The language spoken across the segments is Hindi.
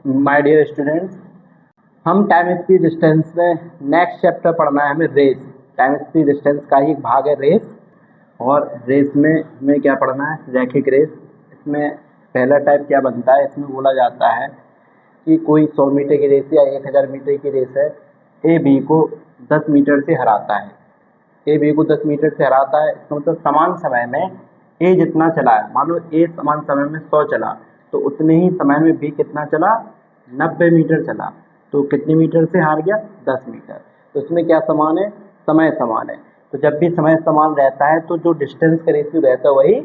माय डियर स्टूडेंट्स, हम टाइम स्पीड डिस्टेंस में नेक्स्ट चैप्टर पढ़ना है हमें रेस। टाइम स्पीड डिस्टेंस का ही एक भाग है रेस। और रेस में हमें क्या पढ़ना है? रैखिक रेस। इसमें पहला टाइप क्या बनता है? इसमें बोला जाता है कि कोई 100 मीटर की रेस या 1000 मीटर की रेस है, ए बी को 10 मीटर से हराता है। ए बी को 10 मीटर से हराता है, इसका मतलब समान समय में ए जितना चला है, मान लो ए समान समय में 100 चला, तो उतने ही समय में बी कितना चला? 90 मीटर चला। तो कितने मीटर से हार गया? 10 मीटर। तो इसमें क्या समान है? समय समान है। तो जब भी समय समान रहता है तो जो डिस्टेंस का रेशियो रहता है वही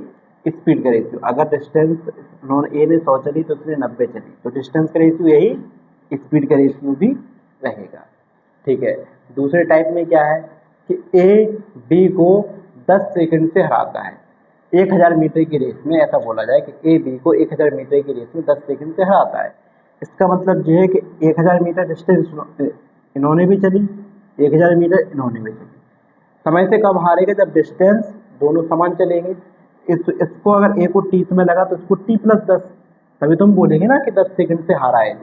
स्पीड का रेशियो। अगर डिस्टेंस ए ने 100 चली तो उसने 90 चली, तो डिस्टेंस का रेशियो यही स्पीड का रेशियो भी रहेगा। ठीक है। दूसरे टाइप में क्या है कि ए बी को 10 सेकंड से हराता है। 1000 मीटर की रेस में ऐसा बोला जाए कि ए बी को 1000 मीटर की रेस में 10 सेकंड से हराता है। इसका मतलब ये है कि 1000 मीटर डिस्टेंस इन्होंने भी चली, 1000 मीटर इन्होंने भी चली। समय से कब हारेगा? जब डिस्टेंस दोनों समान चलेंगे। इसको अगर ए को टी समय लगा तो इसको टी प्लस 10, तभी तुम बोलेंगे ना कि 10 सेकंड से हारा है ये।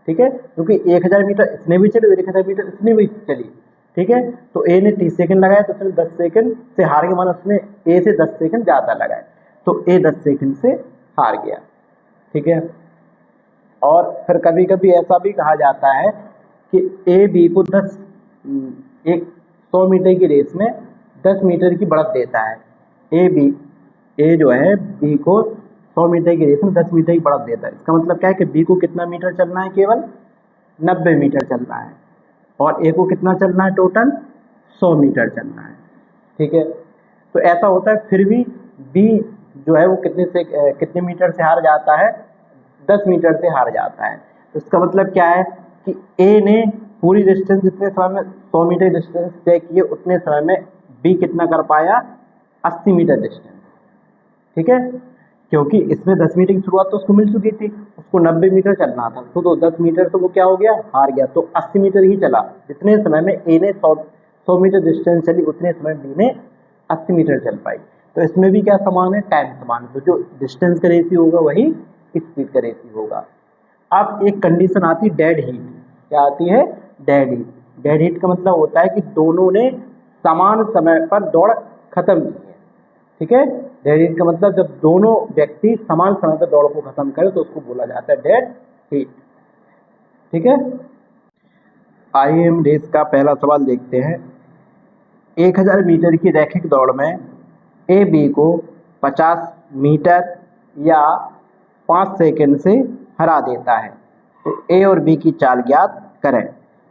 ठीक है, क्योंकि 1000 मीटर इसने भी चली और 1000 मीटर इसने भी चली। ठीक है, तो ए ने 30 सेकंड लगाया तो उसने 10 सेकंड से हार गया, माना उसने ए से 10 सेकंड ज़्यादा लगाया, तो ए 10 सेकंड से हार गया। ठीक है। और फिर कभी कभी ऐसा भी कहा जाता है कि ए बी को 100 मीटर की रेस में 10 मीटर की बढ़त देता है। ए जो है बी को 100 मीटर की रेस में 10 मीटर की बढ़त देता है। इसका मतलब क्या है कि बी को कितना मीटर चलना है? केवल 90 मीटर चलना है, और ए को कितना चलना है? टोटल 100 मीटर चलना है। ठीक है, तो ऐसा होता है। फिर भी बी जो है वो कितने मीटर से हार जाता है? 10 मीटर से हार जाता है। तो इसका मतलब क्या है कि ए ने पूरी डिस्टेंस जितने समय में 100 मीटर डिस्टेंस तय किए, उतने समय में बी कितना कर पाया? 80 मीटर डिस्टेंस। ठीक है, क्योंकि इसमें 10 मीटर की शुरुआत तो उसको मिल चुकी थी, उसको 90 मीटर चलना था, तो 10 मीटर से वो क्या हो गया? हार गया। तो 80 मीटर ही चला। जितने समय में ए ने 100 मीटर डिस्टेंस चली, उतने समय बी ने 80 मीटर चल पाई। तो इसमें भी क्या समान है? टाइम समान है। तो जो डिस्टेंस का रेशियो होगा वही स्पीड का रेशियो होगा। अब एक कंडीशन आती है डेड हीट। क्या आती है? Dead heat. डेड हीट का मतलब होता है कि दोनों ने समान समय पर दौड़ खत्म की है। ठीक है, डेड हीट का मतलब जब दोनों व्यक्ति समान समय पर दौड़ को खत्म करें तो उसको बोला जाता है डेड हीट। ठीक है, आइए हम रेस का पहला सवाल देखते हैं। 1000 मीटर की रैखिक दौड़ में ए बी को 50 मीटर या 5 सेकंड से हरा देता है, तो ए और बी की चाल ज्ञात करें।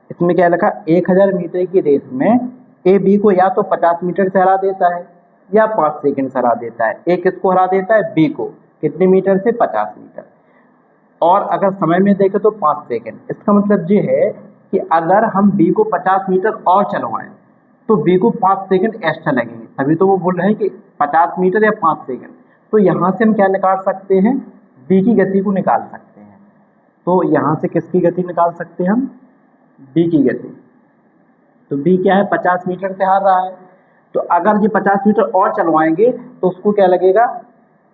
इसमें क्या लिखा? 1000 मीटर की रेस में ए बी को या तो 50 मीटर से हरा देता है या 5 सेकंड से हरा देता है। ए किसको हरा देता है? बी को। कितने मीटर से? 50 मीटर। और अगर समय में देखें तो 5 सेकंड। इसका मतलब ये है कि अगर हम बी को 50 मीटर और चलवाएं तो बी को 5 सेकंड एक्स्ट्रा लगेंगे। तभी तो वो बोल रहे हैं कि 50 मीटर या 5 सेकंड। तो यहाँ से हम क्या निकाल सकते हैं? बी की गति को निकाल सकते हैं। तो यहाँ से किसकी गति निकाल सकते हैं हम? बी की गति। तो बी क्या है? 50 मीटर से हार रहा है, तो अगर ये 50 मीटर और चलवाएंगे तो उसको क्या लगेगा?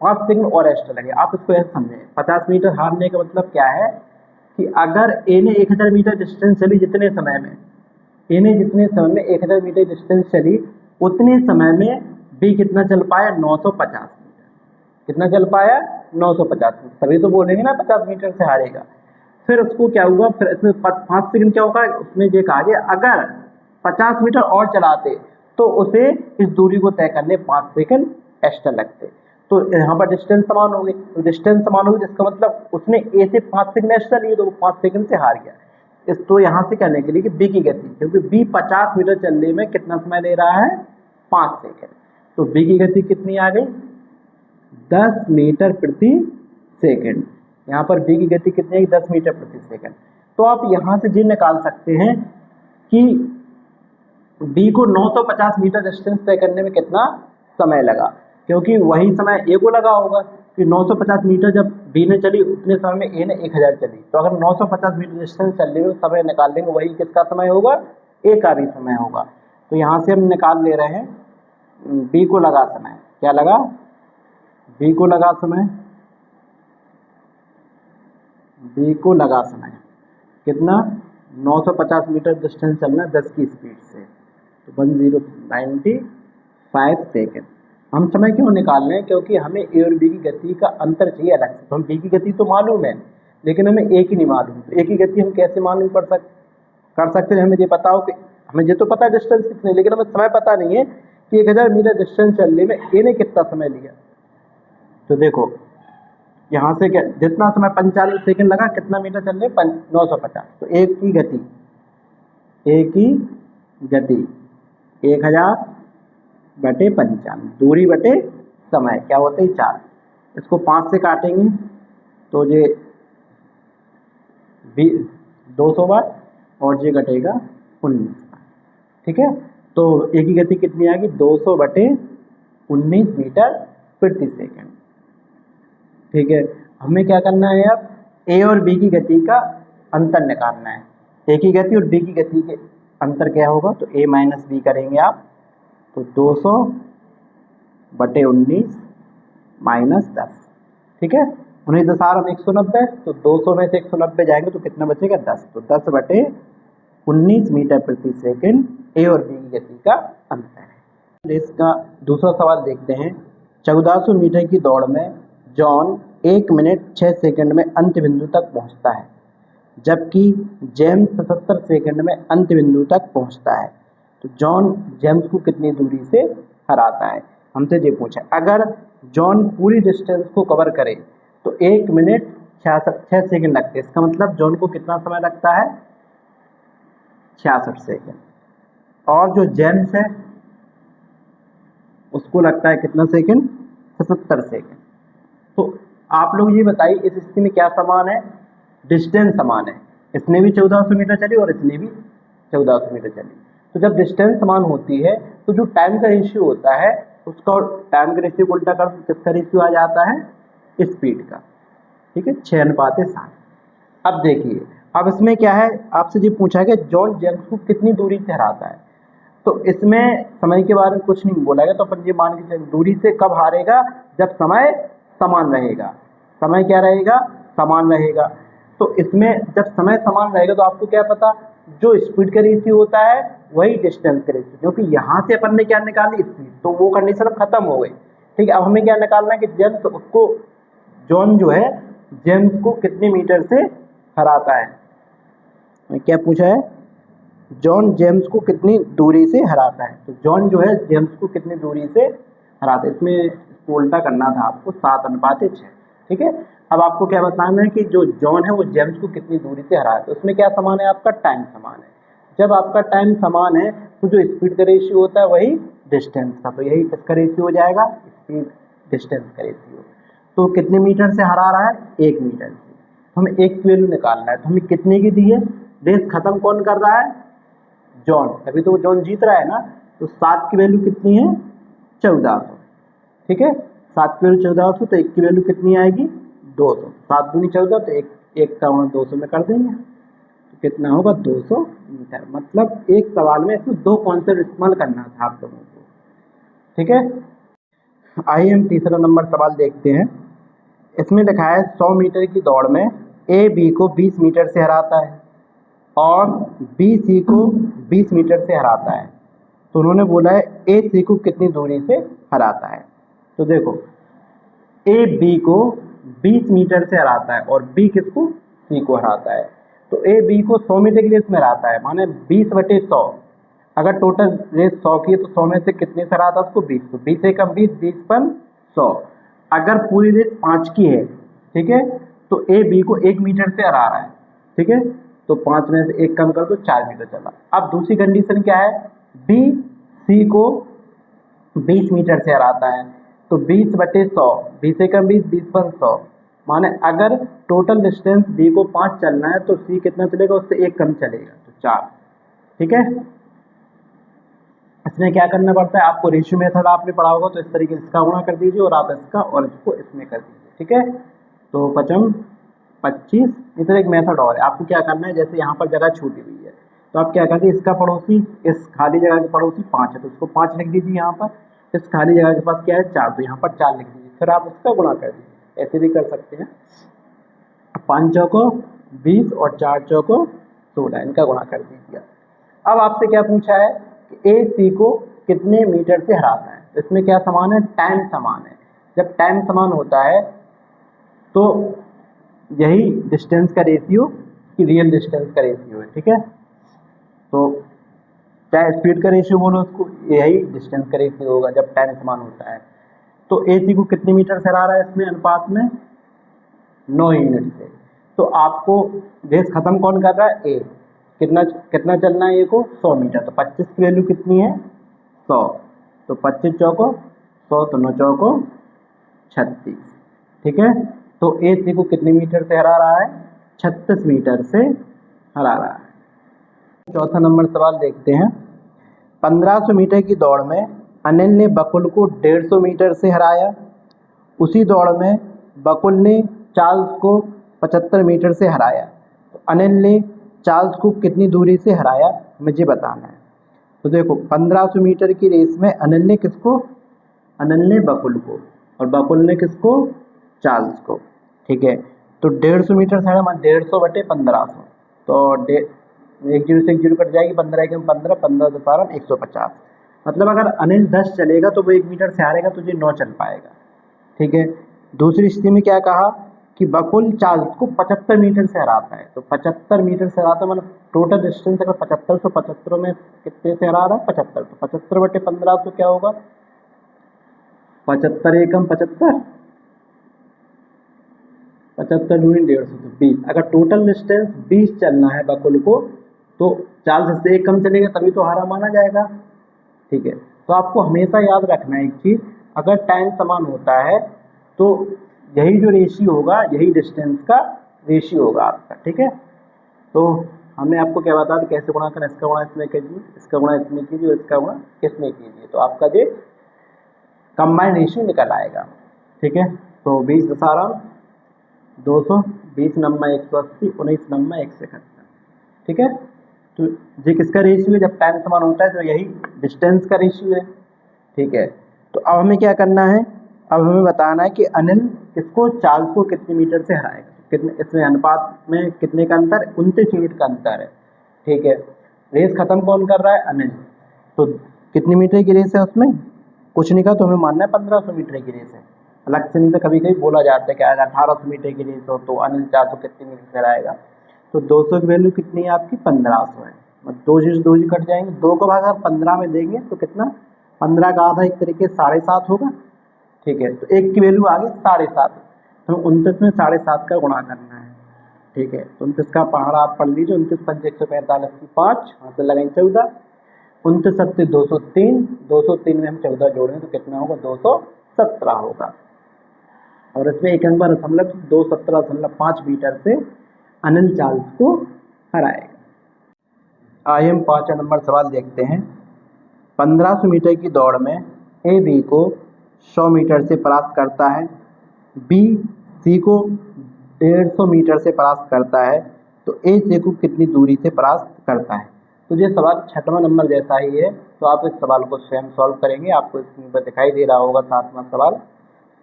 5 सेकंड और एक्स्ट्रा लगेगा। आप इसको ऐसे समझें, 50 मीटर हारने का मतलब क्या है कि अगर ए ने 1000 मीटर डिस्टेंस चली, जितने समय में ए ने जितने समय में 1000 मीटर डिस्टेंस चली, उतने समय में बी कितना चल पाया? 950 मीटर। कितना चल पाया? 950 मीटर। तभी तो बोलेंगे ना 50 मीटर से हारेगा। फिर उसको क्या हुआ? फिर इसमें 5 सेकंड क्या होगा? उसमें ये कहा गया अगर 50 मीटर और चलाते तो उसे इस दूरी को तय करने 5 सेकंड एक्स्ट्रा लगते। तो यहाँ पर डिस्टेंस समान हो गई। तो डिस्टेंस समान होगी जिसका मतलब उसने ए से 5 सेकंड एक्स्ट्रा लिए, तो वो 5 सेकंड से हार गया। तो यहाँ से कहने के लिए कि बी की गति, क्योंकि बी 50 मीटर चलने में कितना समय ले रहा है? 5 सेकंड। तो बी की गति कितनी आ गई? 10 मीटर प्रति सेकंड। यहाँ पर बी की गति कितनी है? 10 मीटर प्रति सेकंड। तो आप यहाँ से ये निकाल सकते हैं कि बी को 950 मीटर डिस्टेंस तय करने में कितना समय लगा, क्योंकि वही समय ए को लगा होगा कि 950 मीटर जब बी ने चली उतने समय में ए ने 1000 चली। तो अगर 950 मीटर डिस्टेंस चलने में समय निकाल लेंगे, वही किसका समय होगा? ए का भी समय होगा। तो यहाँ से हम निकाल ले रहे हैं बी को लगा समय। क्या लगा? बी को लगा समय बी को लगा समय कितना 950 मीटर डिस्टेंस चलना है 10 की स्पीड से, तो 1095 सेकेंड। हम समय क्यों निकाल रहे हैं? क्योंकि हमें ए और बी की गति का अंतर चाहिए अलग से। तो हम बी की गति तो मालूम है लेकिन हमें ए की नहीं मालूम, तो ए की गति हम कैसे मालूम कर सकते हैं? हमें ये पता हो कि हमें ये तो पता है डिस्टेंस कितनी, लेकिन हमें समय पता नहीं है कि 1000 मीटर डिस्टेंस चलने में ए ने कितना समय लिया। तो देखो यहाँ से क्या, जितना समय 45 सेकंड लगा, कितना मीटर चलने 950, तो ए की गति 1000 बटे 95, दूरी बटे समय क्या होते हैं 4। इसको 5 से काटेंगे तो ये 200 बार और ये घटेगा 19 बार। ठीक है, तो ए की गति कितनी आएगी 200 बटे 19 मीटर प्रति सेकंड। ठीक है, हमें क्या करना है अब ए और बी की गति का अंतर निकालना है। ए की गति और बी की गति के अंतर क्या होगा, तो ए माइनस बी करेंगे आप, तो 200 बटे 19 माइनस 10। ठीक है, 19 10 190, तो 200 में से 190 जाएंगे तो कितना बचेगा 10, तो 10 बटे 19 मीटर प्रति सेकंड ए और बी की गति का अंतर है। इसका दूसरा सवाल देखते हैं। 1400 मीटर की दौड़ में जॉन 1 मिनट 6 सेकंड में अंत बिंदु तक पहुंचता है, जबकि जेम्स 77 सेकंड में अंत बिंदु तक पहुंचता है। तो जॉन जेम्स को कितनी दूरी से हराता है? हमसे ये पूछा। अगर जॉन पूरी डिस्टेंस को कवर करे तो 1 मिनट 6 सेकंड लगते हैं। इसका मतलब जॉन को कितना समय लगता है 66 सेकंड, और जो जेम्स है उसको लगता है कितना सेकंड 77 सेकंड। तो आप लोग ये बताइए इस स्थिति में क्या समान है? डिस्टेंस समान है। इसने भी 1400 मीटर चली और इसने भी 1400 मीटर चली। तो जब डिस्टेंस समान होती है तो जो टाइम का रेशियो होता है उसका टाइम का रेशियो उल्टा कर किसका रेशियो आ जाता है? स्पीड का। ठीक है, 6:7। अब देखिए, अब इसमें क्या है, आपसे ये पूछा है कि जॉन जेम्स को कितनी दूरी से हराता है। तो इसमें समय के बारे में कुछ नहीं बोला गया, तो अपन ये मान के चलिए दूरी से कब हारेगा, जब समय समान रहेगा। समय क्या रहेगा? समान रहेगा। तो इसमें जब समय समान रहेगा तो आपको क्या पता, जो स्पीड का रेशियो होता है वही डिस्टेंस का रेशियो, क्योंकि यहाँ से अपन ने क्या निकाली स्पीड, तो वो कंडीशन अब खत्म हो गई। ठीक है, अब हमें क्या निकालना है कि जेम्स उसको, जॉन जो है जेम्स को कितने मीटर से हराता है। क्या पूछा है? जॉन जेम्स को कितनी दूरी से हराता है। तो जॉन जो है जेम्स को कितनी दूरी से हराता है, इसमें इसको उल्टा करना था आपको, 7:6। ठीक है, अब आपको क्या बताना है कि जो जॉन है वो जेम्स को कितनी दूरी से हराता है। तो उसमें क्या समान है? आपका टाइम समान है। जब आपका टाइम समान है तो जो स्पीड का रेशियो होता है वही डिस्टेंस का, तो यही किसका रेशियो हो जाएगा? स्पीड डिस्टेंस का रेशियो। तो कितने मीटर से हरा रहा है? 1 मीटर से। तो हमें एक वैल्यू निकालना है, तो हमें कितने की दी है? रेस खत्म कौन कर रहा है? जॉन, तभी तो जॉन जीत रहा है ना। तो 7 की वैल्यू कितनी है? 1400। ठीक है, 7 की वैल्यू 1400, तो 1 की वैल्यू कितनी आएगी? 200। 7 दूनी 14, तो एक का 200 में कर देंगे, तो कितना होगा? 200 मीटर। मतलब एक सवाल में इसमें 2 कॉन्सेप्ट इस्तेमाल करना था आप लोगों को। ठीक है, आइए हम तीसरा नंबर सवाल देखते हैं। इसमें लिखा है 100 मीटर की दौड़ में ए बी को 20 मीटर से हराता है और बी सी को 20 मीटर से हराता है। तो उन्होंने बोला है ए सी को कितनी दूरी से हराता है। तो देखो, ए बी को 20 मीटर से हराता है और बी किसको? सी को हराता है। तो ए बी को 100 मीटर की रेस में हराता है, माने 20/100। अगर टोटल रेस 100 की है तो 100 में से कितने से हराता है उसको? 20। तो 20 से कम 20, 20/100। अगर पूरी रेस 5 की है, ठीक है, तो ए बी को 1 मीटर से हरा रहा है। ठीक है, तो 5 में से 1 कम कर दो, 4 मीटर चला। अब दूसरी कंडीशन क्या है? बी सी को 20 मीटर से हराता है, तो 20/100, 20 से कम 20, 20/100। माने अगर टोटल डिस्टेंस बी को 5 चलना है तो सी कितना चलेगा? उससे 1 कम चलेगा, तो 4। ठीक है, इसमें क्या करना पड़ता है? आपको रेशियो मेथड आपने पढ़ा होगा, तो इस तरीके से इसका गुणा कर दीजिए और आप इसका और इसको इसमें कर दीजिए। ठीक है, तो 5 25। इधर एक मेथड और है, आपको क्या करना है, जैसे यहाँ पर जगह छूटी हुई है तो आप क्या करते हैं, इसका पड़ोसी, इस खाली जगह के पड़ोसी 5 है तो इसको 5 लिख दीजिए यहाँ पर। इस खाली जगह के पास क्या है? 4, तो यहाँ पर 4 लिख दीजिए, फिर आप इसका गुणा कर दीजिए। ऐसे भी कर सकते हैं। 5 चौको 20 और 4 चौको 16, इनका गुणा कर दीजिए। अब आपसे क्या पूछा है कि ए सी को कितने मीटर से हराता है। तो इसमें क्या समान है, टाइम समान है। जब टाइम समान होता है तो यही डिस्टेंस का रेशियो की रियल डिस्टेंस का रेशियो है, ठीक है। तो चाहे स्पीड का रेशियो बोलो उसको, यही डिस्टेंस का रेशियो होगा जब टाइम समान होता है। तो ए सी को कितने मीटर से हरा रहा है इसमें अनुपात में, 9 यूनिट से। तो आपको रेस खत्म कौन कर रहा है, ए। कितना कितना चलना है ए को, 100 मीटर। तो 25 की वैल्यू कितनी है, 100। तो 25 चौको 100, तो 9 चौको 36, ठीक है। तो ए सी को कितने मीटर से हरा रहा है, 36 मीटर से हरा रहा है। चौथा नंबर सवाल देखते हैं। 1500 मीटर की दौड़ में अनिल ने बकुल को 150 मीटर से हराया। उसी दौड़ में बकुल ने चार्ल्स को 75 मीटर से हराया। तो अनिल ने चार्ल्स को कितनी दूरी से हराया, मुझे बताना है। तो देखो 1500 मीटर की रेस में अनिल ने किसको, अनिल ने बकुल को, और बकुल ने किसको, चार्ल्स को, ठीक है। तो 150 मीटर से हरा, 150 बटे 1500, तो एक जीरो से एक जीरो कट जाएगी, 15 एकम 15, 15 12 150। मतलब अगर अनिल 10 चलेगा तो वो 1 मीटर से हारेगा, तो ये 9 चल पाएगा, ठीक है। दूसरी स्थिति में क्या कहा कि बकुल चार्ल्स को 75 मीटर से हराता है। तो 75 मीटर से हराता है, मतलब टोटल डिस्टेंस अगर 75, तो 75 में कितने से हरा रहा है, 75। तो 75 बटे 1500 क्या होगा, 75 एकम 75, 75 दूनी 150, तो 20। अगर टोटल डिस्टेंस 20 चलना है बकुल को, तो चार्ल्स से एक कम चलेगा तभी तो हारा माना जाएगा, ठीक है। तो आपको हमेशा याद रखना है एक चीज़, अगर टाइम समान होता है तो यही जो रेशियो होगा, यही डिस्टेंस का रेशियो होगा आपका, ठीक है। तो हमने आपको क्या बता दिया कैसे गुणा करना, इसका गुणा इसमें कीजिए, इसका गुणा इसमें कीजिए, इसका गुणा इसमें कीजिए, तो आपका ये कंबाइंड रेशियो निकल आएगा, ठीक है। तो 20 दसारा 200, 20 नम्मा 180, 19 नम्मा 171, ठीक है। तो ये किसका रेशियो है, जब टाइम समान होता है तो यही डिस्टेंस का रेशियो है, ठीक है। तो अब हमें क्या करना है, अब हमें बताना है कि अनिल किसको, चार्ल्स को कितने मीटर से हराएगा। कितने, इसमें अनुपात में कितने का अंतर, 29 यूनिट का अंतर है, ठीक है। रेस खत्म कौन कर रहा है, अनिल। तो कितनी मीटर की रेस है, उसमें कुछ नहीं कहा, तो हमें मानना है 1500 मीटर की रेस है। अलग से नहीं तो कभी कभी बोला जाता है कि अगर 1800 मीटर की रेस हो तो अनिल 400 कितनी मीटर से हराएगा। तो 200 की वैल्यू कितनी है आपकी, 1500 है। मतलब दो जी कट जाएंगे, 2 को भाग अगर 15 में देंगे तो कितना, 15 का आधा एक तरीके 7.5 होगा, ठीक है। तो 1 की वैल्यू आ गई 7.5, तो 29 में 7.5 का गुणा करना है, ठीक है। तो 29 का पहाड़ा आप पढ़ लीजिए, 29 पंच 145 की 5, यहाँ से लगाएंगे 14, 29 सत्ते 203, 203 में हम 14 जोड़ेंगे तो कितना होगा, 217 होगा। और इसमें एक अंक 217.5 मीटर से अनिल चार्ल्स को हराएगा। आइए हम 5वां नंबर सवाल देखते हैं। 1500 मीटर की दौड़ में ए बी को 100 मीटर से परास्त करता है, बी सी को 150 मीटर से परास्त करता है, तो ए सी को कितनी दूरी से परास्त करता है। तो ये सवाल 6वां नंबर जैसा ही है, तो आप इस सवाल को स्वयं सॉल्व करेंगे, आपको स्क्रीन पर दिखाई दे रहा होगा 7वां सवाल,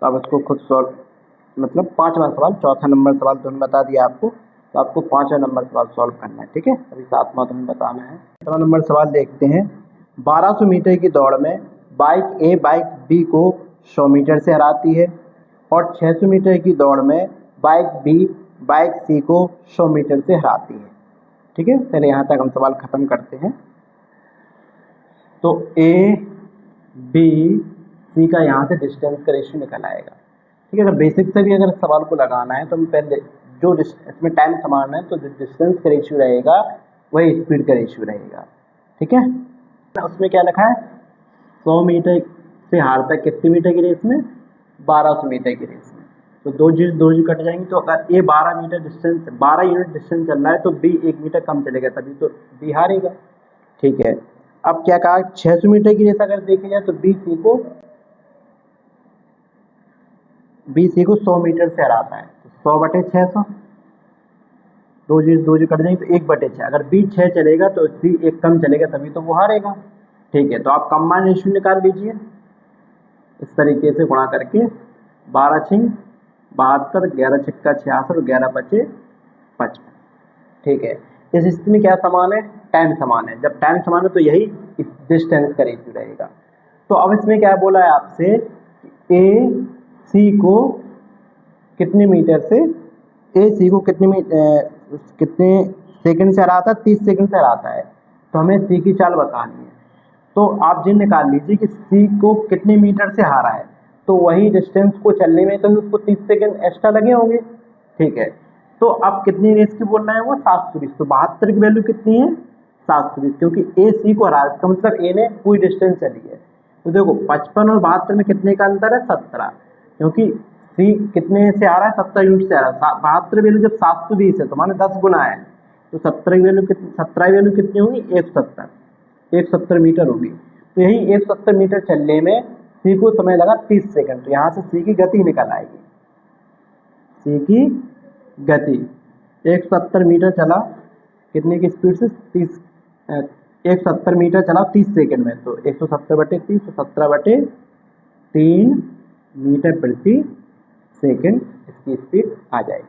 तो आप इसको खुद सॉल्व, मतलब 5वां सवाल, 4था नंबर सवाल तो बता दिया आपको, तो आपको 5वां नंबर सवाल सॉल्व करना है, ठीक है। अभी 7वां तुम्हें बताना है। 7वां नंबर सवाल देखते हैं। 1200 मीटर की दौड़ में बाइक ए बाइक बी को 100 मीटर से हराती है, और 600 मीटर की दौड़ में बाइक बी बाइक सी को 100 मीटर से हराती है, ठीक है। पहले यहाँ तक हम सवाल खत्म करते हैं। तो ए बी सी का यहाँ से डिस्टेंस का रेशियो निकल आएगा, ठीक है। अगर बेसिक से भी अगर सवाल को लगाना है तो हम पहले जो इसमें टाइम समान है तो जो डिस्टेंस का रेशियो रहेगा वही स्पीड का रेशियो रहेगा, ठीक है। उसमें क्या लिखा है, 100 मीटर से हारता है कितने मीटर की रेस में, 1200 मीटर की रेस में। तो दो जी कट जाएंगे, तो अगर ए 12 मीटर डिस्टेंस, 12 यूनिट डिस्टेंस चल रहा है तो बी 1 मीटर कम चलेगा, तभी तो बी हारेगा, ठीक है। अब क्या कहा, 600 मीटर की रेस अगर देखी जाए तो बी सी को 100 मीटर से हराता है, तो 100 बटे 600, दो जी कट जाएंगे तो 1/6। अगर बी 6 चलेगा तो सी 1 कम चलेगा, तभी तो वो हारेगा, ठीक है। तो आप कंबाइंड रेशियो निकाल लीजिए इस तरीके से गुणा करके, 12 6 72, 11 छक्का 66, 11 बचे 55। ठीक है, इस स्थिति में क्या समान है, tan समान है। जब tan समान है तो यही इस डिस्टेंस का रेशियो रहेगा। तो अब इसमें क्या बोला है आपसे, ए सी को कितने मीटर से, ए सी को कितने सेकंड से हराता है, 30 सेकंड से हराता है। तो हमें सी की चाल बतानी है। तो आप जिन निकाल लीजिए कि सी को कितने मीटर से हारा है, तो वही डिस्टेंस को चलने में तो उसको 30 सेकंड एक्स्ट्रा लगे होंगे। ठीक है, तो अब कितनी रेस की बोलना है वो, 720। तो 72 की वैल्यू कितनी है, 720, क्योंकि ए सी को हरा, इसका मतलब ए ने पूरी डिस्टेंस चली है। तो देखो 55 और 72 में कितने का अंतर है, 17, क्योंकि सी कितने से आ रहा है, 70 यूनिट से आ रहा है। 72 वैल्यू जब 720 है तो माने 10 गुना है, तो 17 की वैल्यू कितनी होगी, 170 मीटर होगी। तो यही 170 मीटर चलने में सी को समय लगा 30 सेकंड। तो यहाँ से सी की गति निकल आएगी, सी की गति 170 मीटर चला, कितने की स्पीड से, 170 मीटर चला 30 सेकंड में, तो 170/30, तो 17/3 मीटर प्रति सेकंड इसकी स्पीड आ जाएगी।